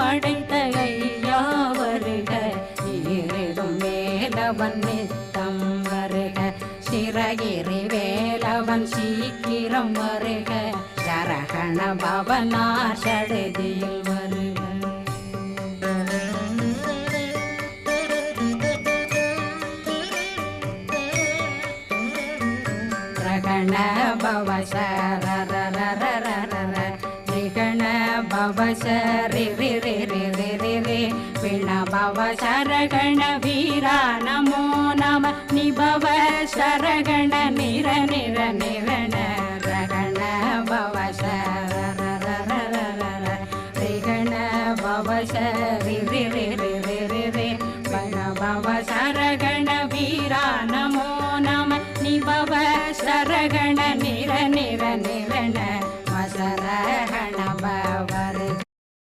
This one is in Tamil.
படைத்த ஐயா வருக, ஈரிடும் வேலவன் நித்தம் வருக, சிறகிரி வேலவன் சீக்கிரம் வருக, சரகண பவனார் சடுதியில் வருக. ரகண பவ சரரரரரர ரிகண பவ சரி ரி ரி ரி ரி ரி ரி பிண பவ சரகண வீரா நமோ நம நிபவ சரகண நிர நிர நிரண ரகண பவ சரரரரரர ரிகண பவ சரி